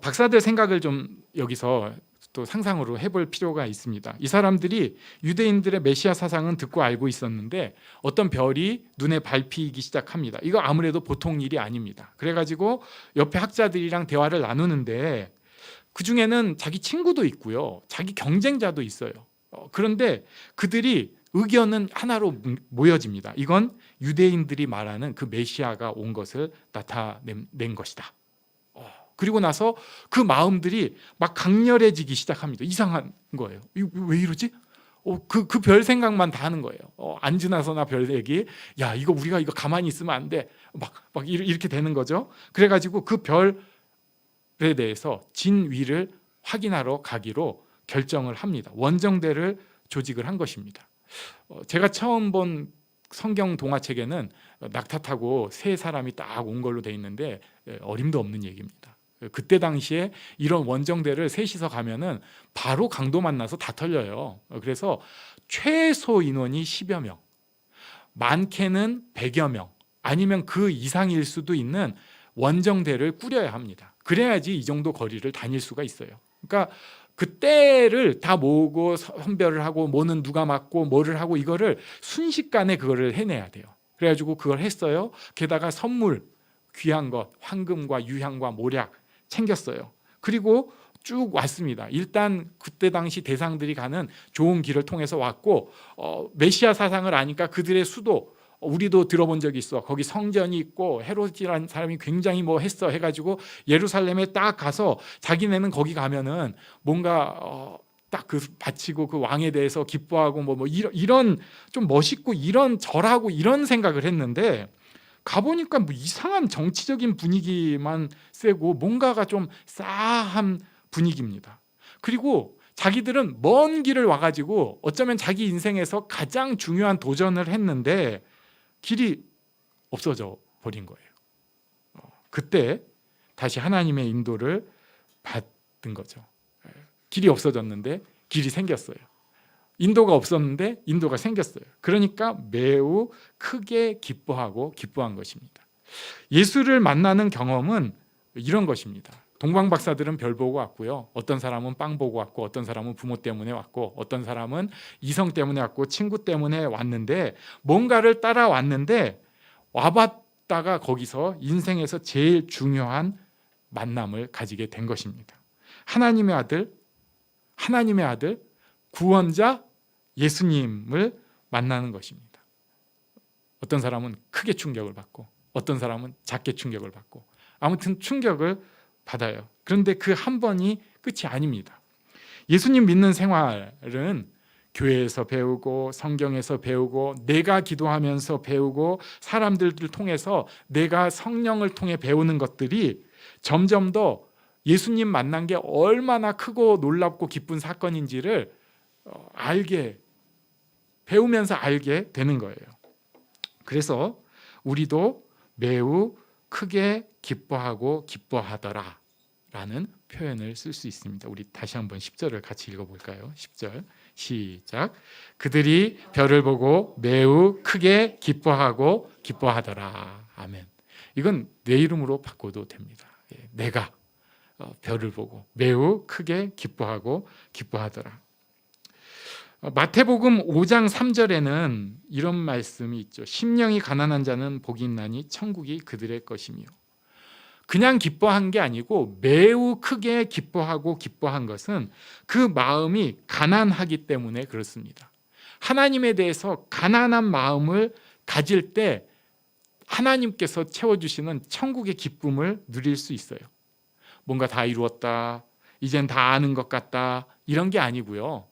박사들 생각을 좀 여기서 또 상상으로 해볼 필요가 있습니다. 이 사람들이 유대인들의 메시아 사상은 듣고 알고 있었는데 어떤 별이 눈에 밟히기 시작합니다. 이거 아무래도 보통 일이 아닙니다. 그래가지고 옆에 학자들이랑 대화를 나누는데 그 중에는 자기 친구도 있고요, 자기 경쟁자도 있어요. 그런데 그들이 의견은 하나로 모여집니다. 이건 유대인들이 말하는 그 메시아가 온 것을 나타낸 것이다. 그리고 나서 그 마음들이 막 강렬해지기 시작합니다. 이상한 거예요. 이거 왜 이러지? 그 별 생각만 다 하는 거예요. 안 지나서나 별 얘기. 야, 우리가 이거 가만히 있으면 안 돼. 막 이렇게 되는 거죠. 그래가지고 그 별에 대해서 진위를 확인하러 가기로 결정을 합니다. 원정대를 조직을 한 것입니다. 제가 처음 본 성경 동화책에는 낙타 타고 세 사람이 딱 온 걸로 돼 있는데 어림도 없는 얘기입니다. 그때 당시에 이런 원정대를 셋이서 가면은 바로 강도 만나서 다 털려요. 그래서 최소 인원이 10여 명, 많게는 100여 명, 아니면 그 이상일 수도 있는 원정대를 꾸려야 합니다. 그래야지 이 정도 거리를 다닐 수가 있어요. 그러니까 그 때를 다 모으고 선별을 하고 뭐는 누가 맡고 뭐를 하고 이거를 순식간에 그거를 해내야 돼요. 그래가지고 그걸 했어요. 게다가 선물 귀한 것 황금과 유향과 모략 챙겼어요. 그리고 쭉 왔습니다. 일단 그때 당시 대상들이 가는 좋은 길을 통해서 왔고 메시아 사상을 아니까 그들의 수도 우리도 들어본 적이 있어. 거기 성전이 있고 헤롯이라는 사람이 굉장히 뭐 했어 해가지고 예루살렘에 딱 가서 자기네는 거기 가면은 뭔가 딱 그 바치고 그 왕에 대해서 기뻐하고 뭐 이런 좀 멋있고 이런 절하고 이런 생각을 했는데 가보니까 뭐 이상한 정치적인 분위기만 세고 뭔가가 좀 싸한 분위기입니다. 그리고 자기들은 먼 길을 와가지고 어쩌면 자기 인생에서 가장 중요한 도전을 했는데 길이 없어져 버린 거예요. 그때 다시 하나님의 인도를 받은 거죠. 길이 없어졌는데 길이 생겼어요. 인도가 없었는데 인도가 생겼어요. 그러니까 매우 크게 기뻐한 것입니다. 예수를 만나는 경험은 이런 것입니다. 동방 박사들은 별 보고 왔고요. 어떤 사람은 빵 보고 왔고, 어떤 사람은 부모 때문에 왔고, 어떤 사람은 이성 때문에 왔고, 친구 때문에 왔는데 뭔가를 따라왔는데 와봤다가 거기서 인생에서 제일 중요한 만남을 가지게 된 것입니다. 하나님의 아들 구원자 예수님을 만나는 것입니다. 어떤 사람은 크게 충격을 받고 어떤 사람은 작게 충격을 받고 아무튼 충격을 받아요. 그런데 그 한 번이 끝이 아닙니다. 예수님 믿는 생활은 교회에서 배우고 성경에서 배우고 내가 기도하면서 배우고 사람들을 통해서 내가 성령을 통해 배우는 것들이 점점 더 예수님 만난 게 얼마나 크고 놀랍고 기쁜 사건인지를 배우면서 알게 되는 거예요. 그래서 우리도 매우 크게 기뻐하고 기뻐하더라 라는 표현을 쓸 수 있습니다. 우리 다시 한번 10절을 같이 읽어볼까요? 10절 시작. 그들이 별을 보고 매우 크게 기뻐하고 기뻐하더라. 아멘. 이건 내 이름으로 바꿔도 됩니다. 내가 별을 보고 매우 크게 기뻐하고 기뻐하더라. 마태복음 5장 3절에는 이런 말씀이 있죠. 심령이 가난한 자는 복이 있나니 천국이 그들의 것이며. 그냥 기뻐한 게 아니고 매우 크게 기뻐하고 기뻐한 것은 그 마음이 가난하기 때문에 그렇습니다. 하나님에 대해서 가난한 마음을 가질 때 하나님께서 채워주시는 천국의 기쁨을 누릴 수 있어요. 뭔가 다 이루었다, 이젠 다 아는 것 같다, 이런 게 아니고요.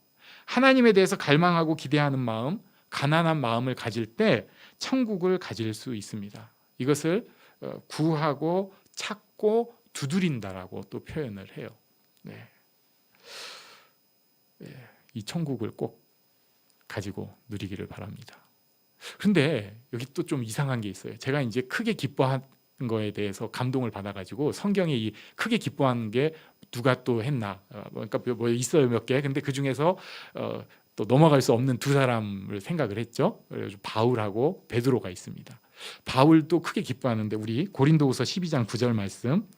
하나님에 대해서 갈망하고 기대하는 마음, 가난한 마음을 가질 때 천국을 가질 수 있습니다. 이것을 구하고 찾고 두드린다라고 또 표현을 해요. 이 천국을 꼭 가지고 누리기를 바랍니다. 그런데 여기 또 좀 이상한 게 있어요. 제가 이제 크게 기뻐한 거에 대해서 감동을 받아가지고 성경에 이 크게 기뻐하는 게 누가 또 했나, 그러니까 뭐 있어요 몇 개. 근데 그 중에서 또 넘어갈 수 없는 두 사람을 생각을 했죠. 그래서 바울하고 베드로가 있습니다. 바울도 크게 기뻐하는데 우리 고린도후서 12장 9절 말씀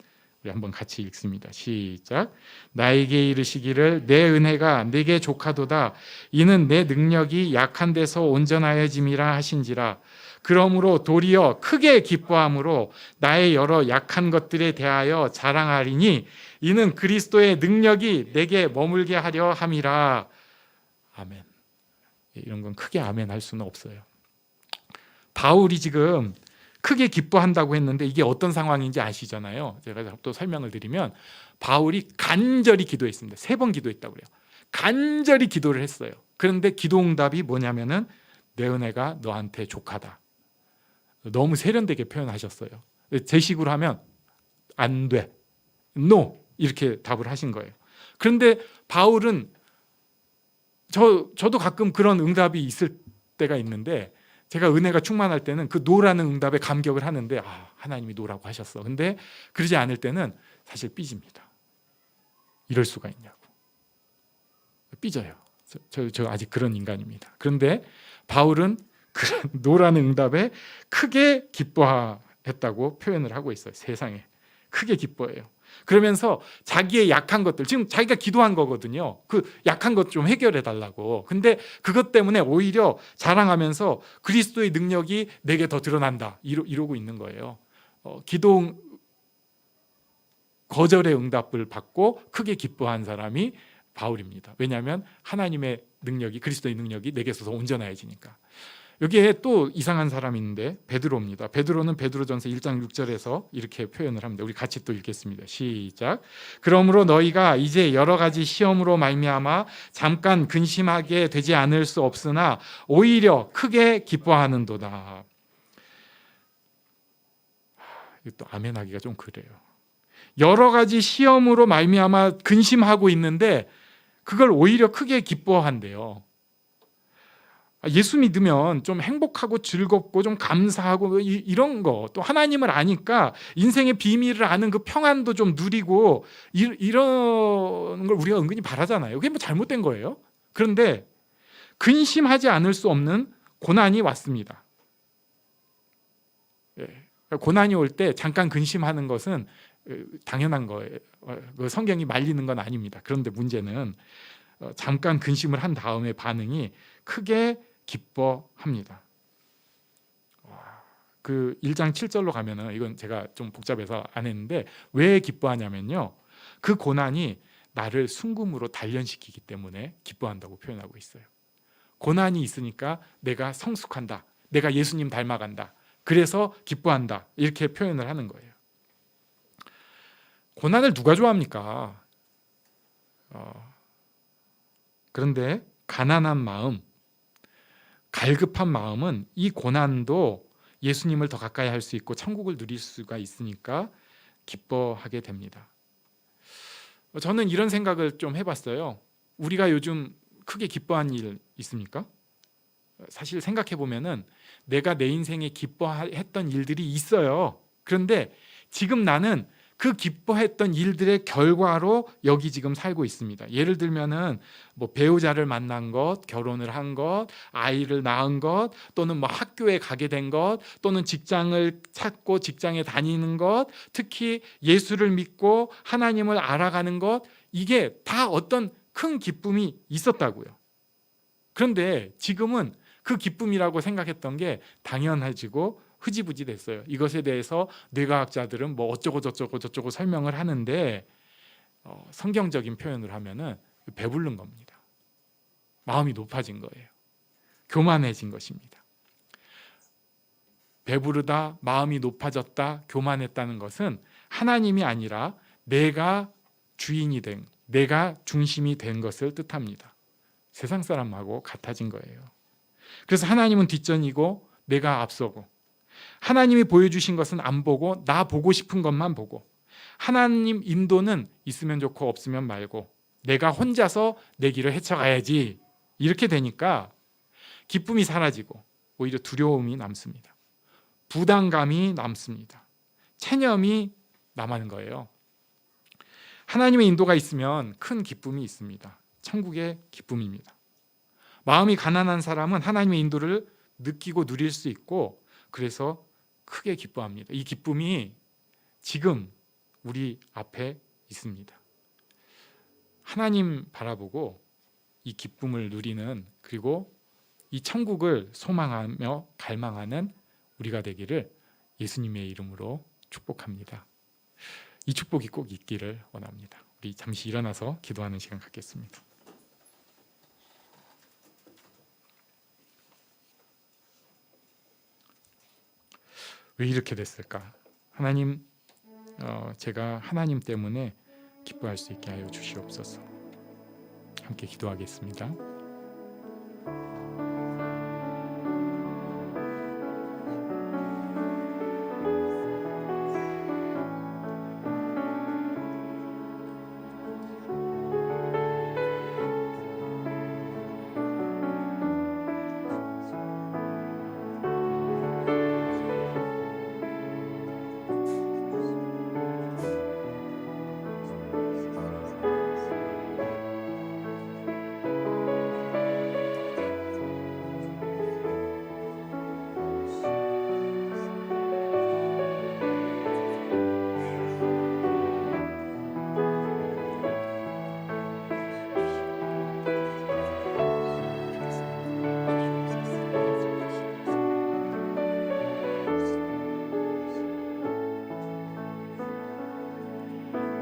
우리 한번 같이 읽습니다. 시작. 나에게 이르시기를 내 은혜가 내게 족하도다. 이는 내 능력이 약한 데서 온전하여짐이라 하신지라. 그러므로 도리어 크게 기뻐함으로 나의 여러 약한 것들에 대하여 자랑하리니 이는 그리스도의 능력이 내게 머물게 하려 함이라. 아멘. 이런 건 크게 아멘 할 수는 없어요. 바울이 지금 크게 기뻐한다고 했는데 이게 어떤 상황인지 아시잖아요. 제가 또 설명을 드리면 바울이 간절히 기도했습니다. 3번 기도했다고 그래요. 간절히 기도를 했어요. 그런데 기도 응답이 뭐냐면은 내 은혜가 너한테 족하다. 너무 세련되게 표현하셨어요. 제 식으로 하면 안 돼, no 이렇게 답을 하신 거예요. 그런데 바울은 저도 가끔 그런 응답이 있을 때가 있는데 제가 은혜가 충만할 때는 그 노라는 응답에 감격을 하는데 하나님이 노라고 하셨어. 근데 그러지 않을 때는 사실 삐집니다. 이럴 수가 있냐고. 삐져요. 저 아직 그런 인간입니다. 그런데 바울은 그런 노라는 응답에 크게 기뻐했다고 표현을 하고 있어요. 세상에 크게 기뻐해요. 그러면서 자기의 약한 것들, 지금 자기가 기도한 거거든요. 그 약한 것 좀 해결해 달라고. 근데 그것 때문에 오히려 자랑하면서 그리스도의 능력이 내게 더 드러난다, 이러고 있는 거예요. 기도 거절의 응답을 받고 크게 기뻐한 사람이 바울입니다. 왜냐하면 하나님의 능력이, 그리스도의 능력이 내게서 더 온전해지니까. 여기에 또 이상한 사람이 있는데 베드로입니다. 베드로는 베드로전서 1장 6절에서 이렇게 표현을 합니다. 우리 같이 또 읽겠습니다. 시작. 그러므로 너희가 이제 여러 가지 시험으로 말미암아 잠깐 근심하게 되지 않을 수 없으나 오히려 크게 기뻐하는도다. 이거 또 아멘하기가 좀 그래요. 여러 가지 시험으로 말미암아 근심하고 있는데 그걸 오히려 크게 기뻐한대요. 예수 믿으면 좀 행복하고 즐겁고 좀 감사하고 이런 거, 또 하나님을 아니까 인생의 비밀을 아는 그 평안도 좀 누리고 이런 걸 우리가 은근히 바라잖아요. 그게 뭐 잘못된 거예요? 그런데 근심하지 않을 수 없는 고난이 왔습니다. 고난이 올 때 잠깐 근심하는 것은 당연한 거예요. 성경이 말리는 건 아닙니다. 그런데 문제는 잠깐 근심을 한 다음에 반응이 크게 기뻐합니다. 그 1장 7절로 가면은, 이건 제가 좀 복잡해서 안 했는데 왜 기뻐하냐면요, 그 고난이 나를 순금으로 단련시키기 때문에 기뻐한다고 표현하고 있어요. 고난이 있으니까 내가 성숙한다, 내가 예수님 닮아간다, 그래서 기뻐한다, 이렇게 표현을 하는 거예요. 고난을 누가 좋아합니까? 그런데 가난한 마음, 갈급한 마음은 이 고난도 예수님을 더 가까이 할 수 있고 천국을 누릴 수가 있으니까 기뻐하게 됩니다. 저는 이런 생각을 좀 해봤어요. 우리가 요즘 크게 기뻐한 일 있습니까? 사실 생각해 보면은 내가 내 인생에 기뻐했던 일들이 있어요. 그런데 지금 나는 그 기뻐했던 일들의 결과로 여기 지금 살고 있습니다. 예를 들면은 뭐 배우자를 만난 것, 결혼을 한 것, 아이를 낳은 것, 또는 뭐 학교에 가게 된 것, 또는 직장을 찾고 직장에 다니는 것, 특히 예수를 믿고 하나님을 알아가는 것, 이게 다 어떤 큰 기쁨이 있었다고요. 그런데 지금은 그 기쁨이라고 생각했던 게 당연해지고 흐지부지 됐어요. 이것에 대해서 뇌과학자들은 뭐 어쩌고 저쩌고 설명을 하는데 성경적인 표현을 하면은 배부른 겁니다. 마음이 높아진 거예요. 교만해진 것입니다. 배부르다, 마음이 높아졌다, 교만했다는 것은 하나님이 아니라 내가 주인이 된, 내가 중심이 된 것을 뜻합니다. 세상 사람하고 같아진 거예요. 그래서 하나님은 뒷전이고 내가 앞서고, 하나님이 보여주신 것은 안 보고 나 보고 싶은 것만 보고, 하나님 인도는 있으면 좋고 없으면 말고 내가 혼자서 내 길을 헤쳐가야지, 이렇게 되니까 기쁨이 사라지고 오히려 두려움이 남습니다. 부담감이 남습니다. 체념이 남는 거예요. 하나님의 인도가 있으면 큰 기쁨이 있습니다. 천국의 기쁨입니다. 마음이 가난한 사람은 하나님의 인도를 느끼고 누릴 수 있고, 그래서 크게 기뻐합니다. 이 기쁨이 지금 우리 앞에 있습니다. 하나님 바라보고 이 기쁨을 누리는, 그리고 이 천국을 소망하며 갈망하는 우리가 되기를 예수님의 이름으로 축복합니다. 이 축복이 꼭 있기를 원합니다. 우리 잠시 일어나서 기도하는 시간 갖겠습니다. 왜 이렇게 됐을까? 하나님, 제가 하나님 때문에 기뻐할 수 있게 하여 주시옵소서. 함께 기도하겠습니다.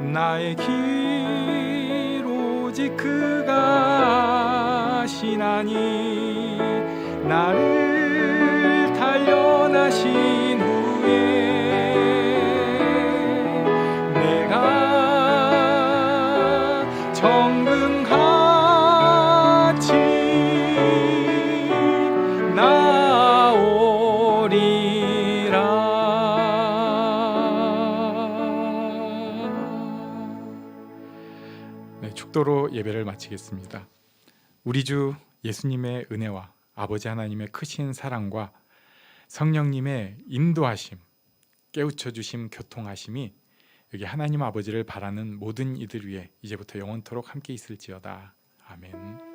나의 길 오직 그가 아시나니 나를 단련하신 후에 내가 정금같이 네, 축도로 예배를 마치겠습니다. 우리 주 예수님의 은혜와 아버지 하나님의 크신 사랑과 성령님의 인도하심, 깨우쳐 주심, 교통하심이 여기 하나님 아버지를 바라는 모든 이들 위해 이제부터 영원토록 함께 있을지어다. 아멘.